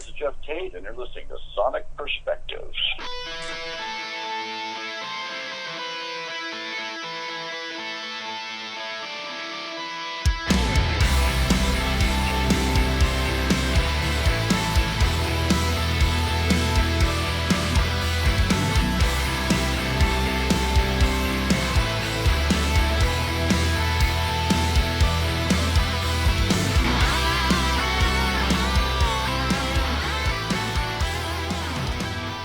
this is Geoff Tate, and you're listening to Sonic Perspectives.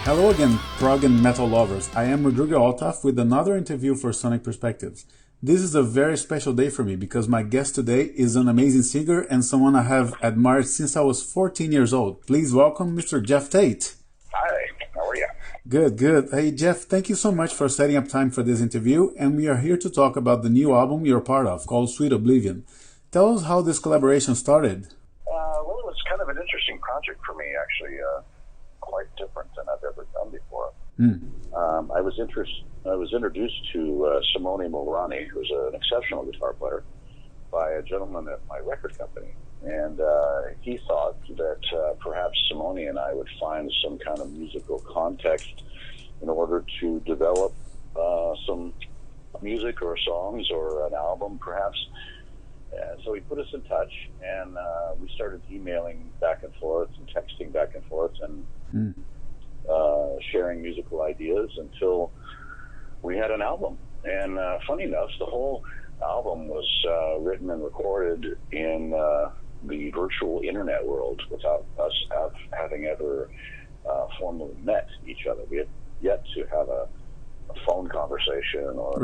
Hello again, prog and metal lovers. I am Rodrigo Altaf with another interview for Sonic Perspectives. This is a very special day for me because my guest today is an amazing singer and someone I have admired since I was 14 years old. Please welcome Mr. Geoff Tate. Hi, how are you? Good, good. Hey Geoff, thank you so much for setting up time for this interview, and we are here to talk about the new album you're part of called Sweet Oblivion. Tell us how this collaboration started. Well, it was kind of an interesting project for me, actually. Quite different than I've ever done before. I was introduced to Simone Mularoni, who's an exceptional guitar player, by a gentleman at my record company. And he thought that perhaps Simone and I would find some kind of musical context in order to develop some music or songs or an album, perhaps. So he put us in touch, and we started emailing back and forth and texting back and forth and sharing musical ideas until we had an album. And funny enough, the whole album was written and recorded in the virtual internet world without us having ever formally met each other. We had yet to have a phone conversation or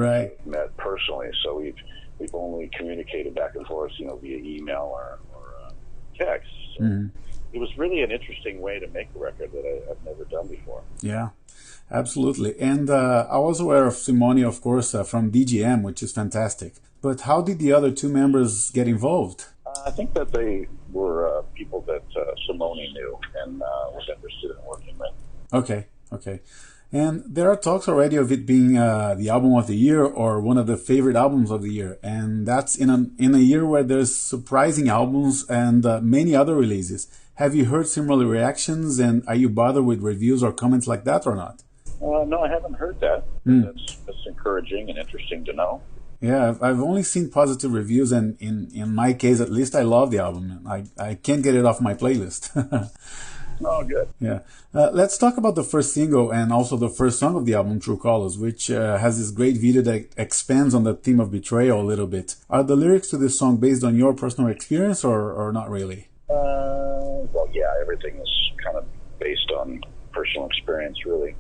met personally, so we've only communicated back and forth, via email or text. So it was really an interesting way to make a record that I've never done before. Yeah, absolutely. And I was aware of Simone, of course, from DGM, which is fantastic. But how did the other two members get involved? I think that they were people that Simone knew and was interested in working with. Okay. And there are talks already of it being the album of the year or one of the favorite albums of the year. And that's in a year where there's surprising albums and many other releases. Have you heard similar reactions, and are you bothered with reviews or comments like that or not? No, I haven't heard that. That's encouraging and interesting to know. Yeah, I've only seen positive reviews, and in my case, at least, I love the album. I can't get it off my playlist. Oh, good. Yeah. Let's talk about the first single and also the first song of the album, True Colors, which has this great video that expands on the theme of betrayal a little bit. Are the lyrics to this song based on your personal experience or not really? Well, yeah, everything is kind of based on personal experience, really.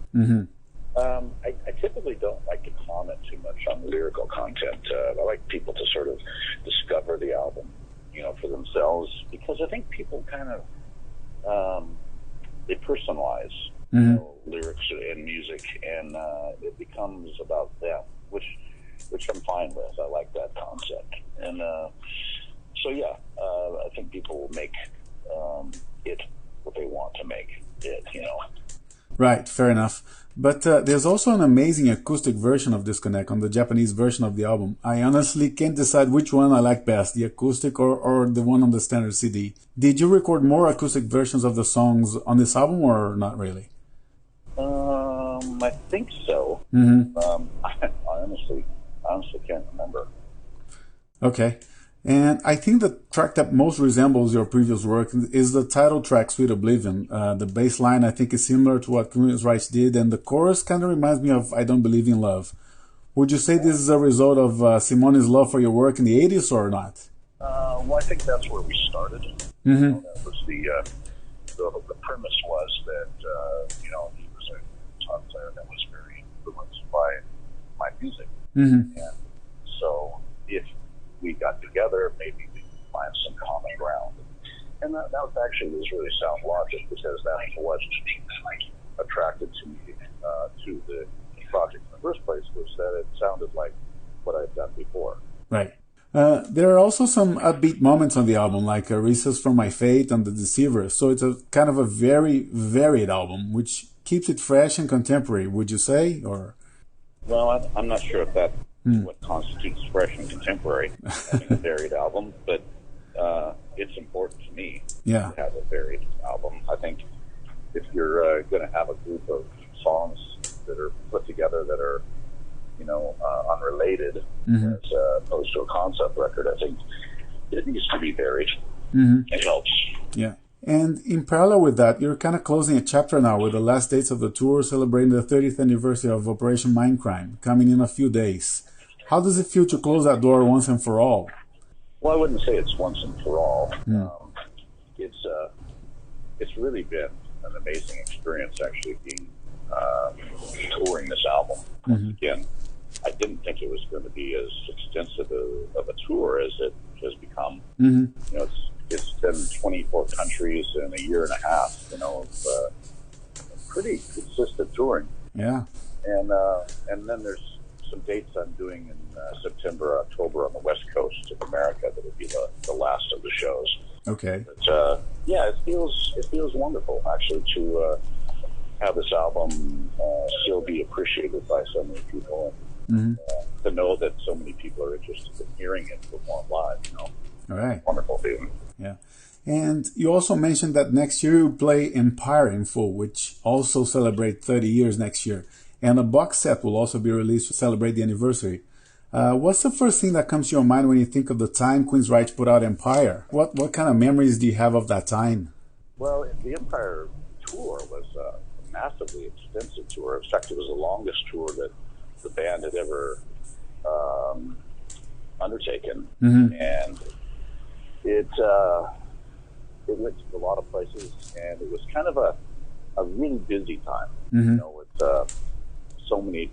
I typically don't like to comment too much on lyrical content. I like people to sort of discover the album, for themselves, because I think people kind of they personalize lyrics and music, and it becomes about them, which I'm fine with. I like that concept, and so yeah, I think people will make it what they want to make it. Right, fair enough. But there's also an amazing acoustic version of Disconnect on the Japanese version of the album. I honestly can't decide which one I like best, the acoustic or the one on the standard CD. Did you record more acoustic versions of the songs on this album or not really? I think so. I honestly can't remember. Okay. And I think the track that most resembles your previous work is the title track, Sweet Oblivion. The bass line, I think, is similar to what Queensrÿche did, and the chorus kind of reminds me of I Don't Believe in Love. Would you say this is a result of Simone's love for your work in the 80s or not? Well, I think that's where we started. That was the premise was that, he was a guitar player that was very influenced by my music. And so if we got together, maybe we could find some common ground. And that was really sound logic, because that's what attracted to me to the project in the first place, was that it sounded like what I'd done before. Right. There are also some upbeat moments on the album, like Recess from My Fate and The Deceiver. So it's a kind of a very varied album, which keeps it fresh and contemporary, would you say? Or well, I'm not sure if that what constitutes fresh and contemporary, having a varied album, but it's important to me Yeah. to have a varied album. I think if you're going to have a group of songs that are put together that are, unrelated as opposed to a concept record, I think it needs to be varied. It helps. Yeah. And in parallel with that, you're kind of closing a chapter now with the last dates of the tour, celebrating the 30th anniversary of Operation Mindcrime, coming in a few days. How does it feel to close that door once and for all? Well, I wouldn't say it's once and for all. It's really been an amazing experience, actually, touring this album. Again, I didn't think it was going to be as extensive of a tour as it has become. It's been 24 countries in a year and a half, of pretty consistent touring. Yeah. And then there's some dates I'm doing in September, October on the West Coast of America that will be the last of the shows. Okay. But, it feels wonderful, actually, to have this album still be appreciated by so many people, and to know that so many people are interested in hearing it performed live. All right. Wonderful feeling. Yeah. And you also mentioned that next year you play Empire in full, which also celebrate 30 years next year. And a box set will also be released to celebrate the anniversary. What's the first thing that comes to your mind when you think of the time Queensrÿche put out Empire? What kind of memories do you have of that time? Well, the Empire tour was a massively extensive tour. In fact, it was the longest tour that the band had ever undertaken. And it went to a lot of places, and it was kind of a really busy time, with so many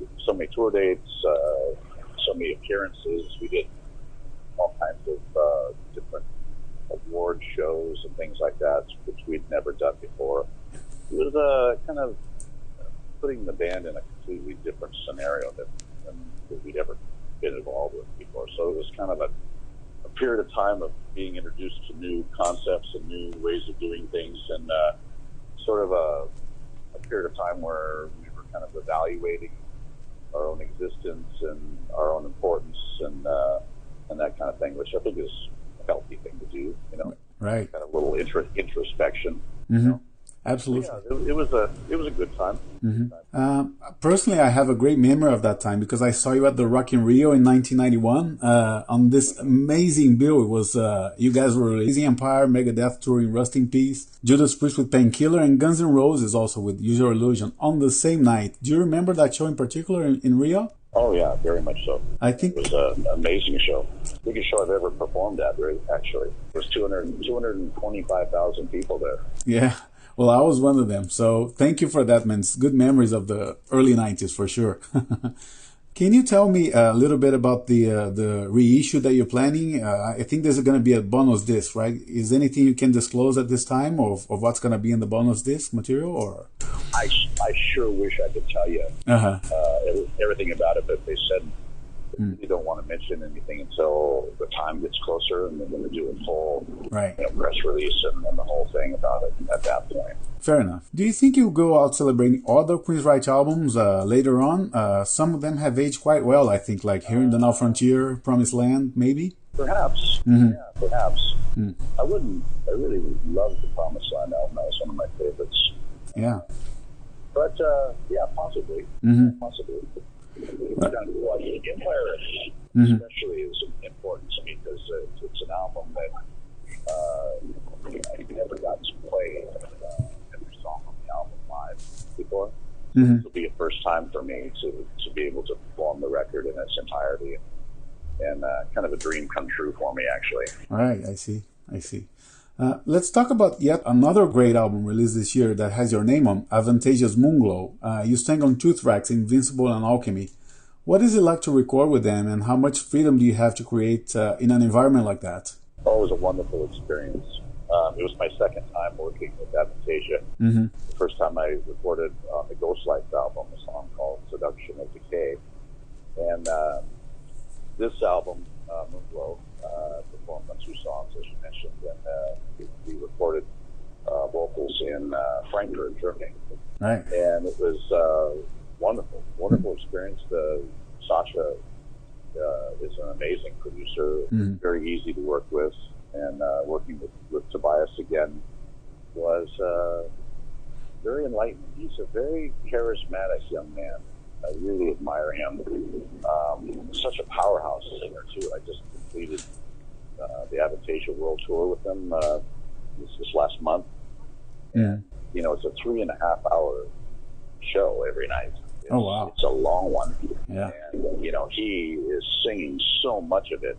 tour dates, so many appearances. We did all kinds of different award shows and things like that, which we'd never done before. It was kind of putting the band in a completely different scenario than we'd ever been involved with before. So it was kind of a period of time of being introduced to new concepts and new ways of doing things, and sort of a period of time where we were kind of evaluating our own existence and our own importance and that kind of thing, which I think is a healthy thing to do, Right. Kind of a little introspection. Absolutely. Yeah, it was a good time. Personally, I have a great memory of that time because I saw you at the Rock in Rio in 1991 on this amazing bill. It was you guys were releasing Empire, Megadeth touring Rust in Peace, Judas Priest with Painkiller, and Guns N' Roses also with Use Your Illusion on the same night. Do you remember that show in particular in Rio? Oh yeah, very much so. I think it was an amazing show. Biggest show I've ever performed at. Actually, there was 225,000 people there. Yeah. Well, I was one of them, so thank you for that, man. It's good memories of the early 90s for sure. Can you tell me a little bit about the reissue that you're planning? I think there's going to be a bonus disc, right? Is anything you can disclose at this time of what's going to be in the bonus disc material? Or I sure wish I could tell you everything about it, but they said they don't want to mention anything until the time gets closer, and they're going to do a full press release and the whole thing about it at that point. Fair enough. Do you think you'll go out celebrating other Queensrÿche albums later on? Some of them have aged quite well, I think, like Here in the Now Frontier, Promised Land, maybe? Perhaps. Yeah, perhaps. I really love the Promised Land album. That was one of my favorites. Yeah. But, possibly. Possibly. Empire especially is important to me because it's an album that I never got to play every song on the album live before. This will be a first time for me to be able to perform the record in its entirety, and kind of a dream come true for me, actually. All right, I see. Let's talk about yet another great album released this year that has your name on, Advantageous Moonglow. You sang on two tracks, Invincible and Alchemy. What is it like to record with them, and how much freedom do you have to create in an environment like that? Oh, it was a wonderful experience. It was my second time working with Advantageous. The first time I recorded on the Ghost Lights album, a song called Seduction of Decay. And this album, Moonglow, performed on two songs, as you mentioned, and we recorded vocals in Frankfurt, Germany. Right. And it was wonderful experience. Sasha is an amazing producer, very easy to work with, and working with Tobias again was very enlightening. He's a very charismatic young man. I really admire him. Such a powerhouse singer, too. I just completed the Avantasia World Tour with him this last month. Yeah. You know, it's a 3.5-hour show every night. Oh, wow. It's a long one. Yeah. And, you know, he is singing so much of it.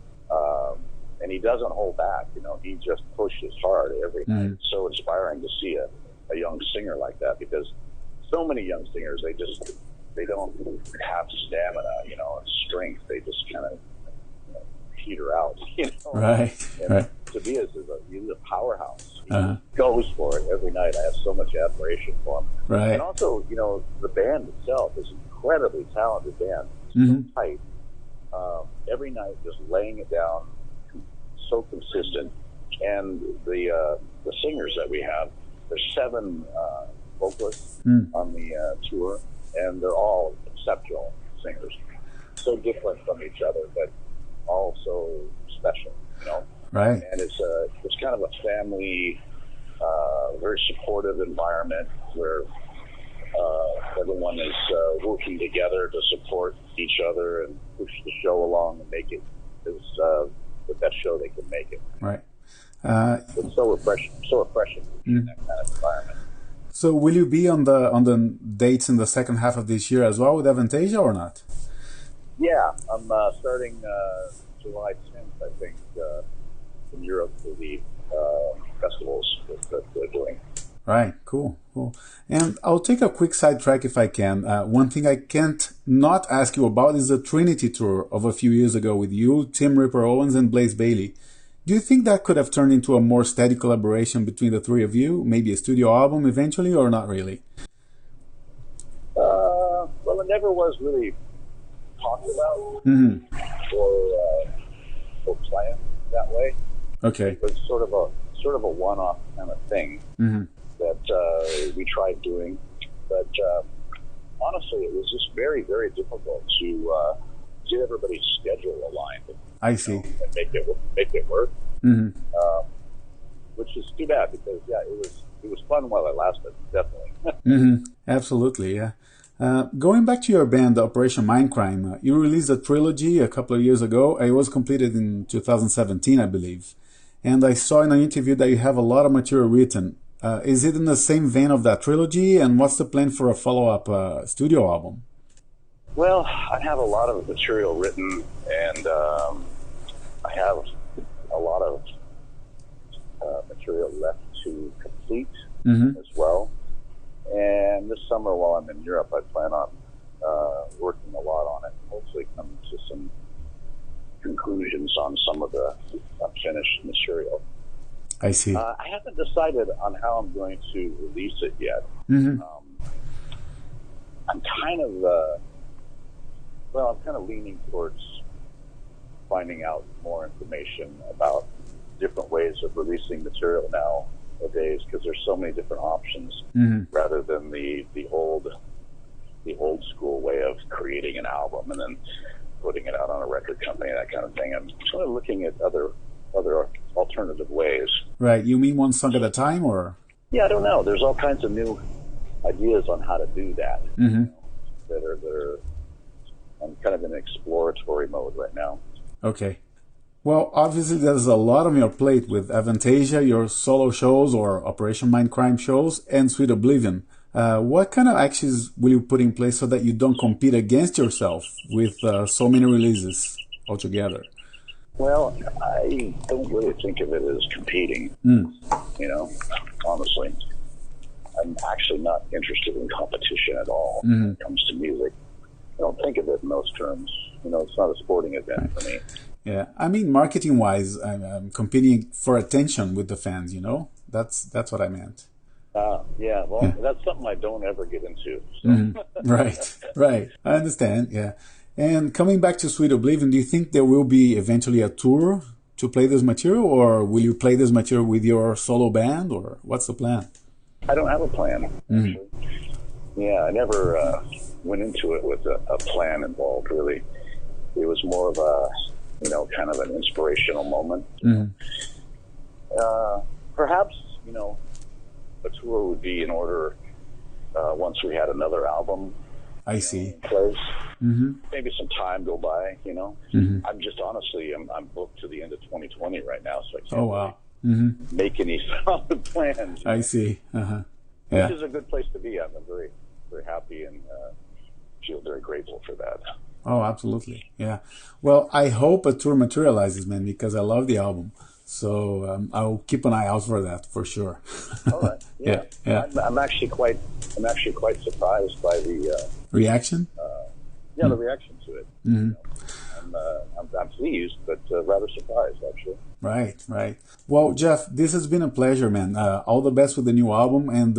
And he doesn't hold back. You know, he just pushes hard every night. It's so inspiring to see a young singer like that, because so many young singers, they don't have stamina, you know, and strength. They just kind of peter out, you know. Right. And Right. Tobias he's a powerhouse. He goes for it every night. I have so much admiration for him. Right. And also, you know, the band itself is an incredibly talented band. So tight. Every night, just laying it down, so consistent. And the singers that we have, there's 7 vocalists on the tour, and they're all exceptional singers. So different from each other, but also special, you know. Right. And it's kind of a family, very supportive environment where everyone is working together to support each other and push the show along and make it the best show they can make it. Right. It's so refreshing in that kind of environment. So will you be on the dates in the second half of this year as well with Avantasia or not? Yeah, I'm starting July 10th, I think, in Europe for the festivals that they're doing. Right, cool. And I'll take a quick sidetrack if I can. One thing I can't not ask you about is the Trinity tour of a few years ago with you, Tim Ripper Owens, and Blaze Bayley. Do you think that could have turned into a more steady collaboration between the three of you? Maybe a studio album eventually, or not really? Well, it never was really talked about or planned that way. Okay. It was sort of a one-off kind of thing that we tried doing, but honestly, it was just very, very difficult to get everybody's schedule aligned. I see. And make it work. Which is too bad, because it was fun while it lasted, definitely. Absolutely, yeah. Going back to your band, Operation Mindcrime, you released a trilogy a couple of years ago. It was completed in 2017, I believe. And I saw in an interview that you have a lot of material written. Is it in the same vein of that trilogy? And what's the plan for a follow-up studio album? Well, I have a lot of material written, and I have a lot of material left to complete as well. And this summer, while I'm in Europe, I plan on working a lot on it, hopefully come to some conclusions on some of the unfinished material. I see. I haven't decided on how I'm going to release it yet. I'm kind of leaning towards finding out more information about different ways of releasing material nowadays, because there's so many different options rather than the old school way of creating an album and then putting it out on a record company, that kind of thing. I'm sort of looking at other alternative ways. Right. You mean one song at a time, or? Yeah, I don't know. There's all kinds of new ideas on how to do that. That are I'm kind of in exploratory mode right now. Okay. Well, obviously there's a lot on your plate with Avantasia, your solo shows or Operation Mindcrime shows, and Sweet Oblivion. What kind of actions will you put in place so that you don't compete against yourself with so many releases altogether? Well, I don't really think of it as competing, you know, honestly. I'm actually not interested in competition at all when it comes to music. I don't think of it in those terms. You know, it's not a sporting event for me. Yeah, I mean, marketing-wise, I'm competing for attention with the fans, you know? That's what I meant. Yeah, well, that's something I don't ever get into. So. Right. I understand, yeah. And coming back to Sweet Oblivion, do you think there will be eventually a tour to play this material, or will you play this material with your solo band, or what's the plan? I don't have a plan, actually. Yeah, I never went into it with a plan involved, really. It was more of a, you know, kind of an inspirational moment. Perhaps, a tour would be in order once we had another album. I see. In place. Mm-hmm. Maybe some time go by, Mm-hmm. I'm just honestly, I'm booked to the end of 2020 right now, so I can't Oh, wow. Mm-hmm. make any solid plans. I see. Uh-huh. Yeah. Which is a good place to be. I'm very, very happy and feel very grateful for that. Oh, absolutely. Yeah. Well, I hope a tour materializes, man, because I love the album. So I'll keep an eye out for that for sure. All right. Yeah. Yeah. I'm actually quite surprised by the reaction. The reaction to it. Mm-hmm. I'm pleased, but rather surprised, actually. Right. Well, Geoff, this has been a pleasure, man. All the best with the new album and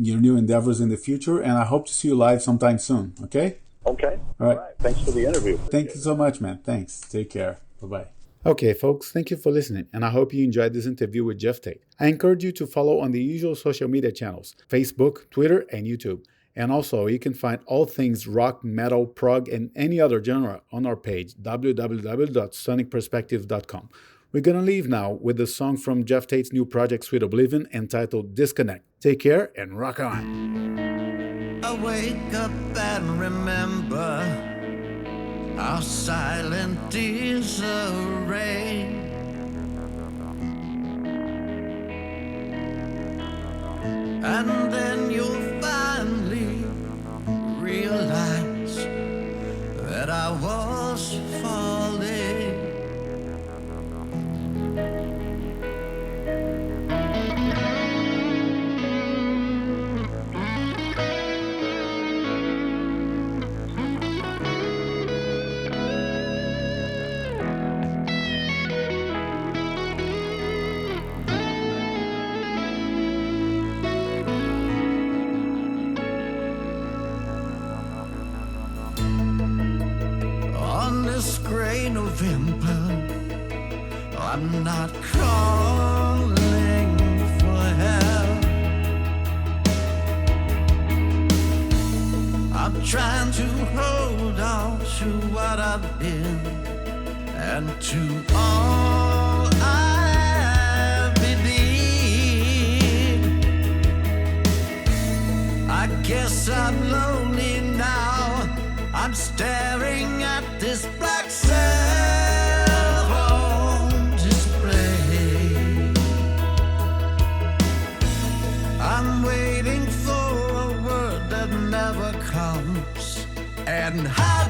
your new endeavors in the future. And I hope to see you live sometime soon. Okay? Okay. All right. Thanks for the interview. Thank you so much, man. Thanks. Take care. Bye-bye. Okay, folks, thank you for listening, and I hope you enjoyed this interview with Geoff Tate. I encourage you to follow on the usual social media channels, Facebook, Twitter, and YouTube. And also, you can find all things rock, metal, prog, and any other genre on our page, www.sonicperspective.com. We're going to leave now with a song from Geoff Tate's new project, Sweet Oblivion, entitled Disconnect. Take care and rock on. I wake up and remember how silent is the rain. And then you'll finally realize that I was falling. This gray November, I'm not calling for help. I'm trying to hold on to what I've been and to all I believe. I guess I'm lonely now. I'm staring at this black cell phone display. I'm waiting for a word that never comes. And how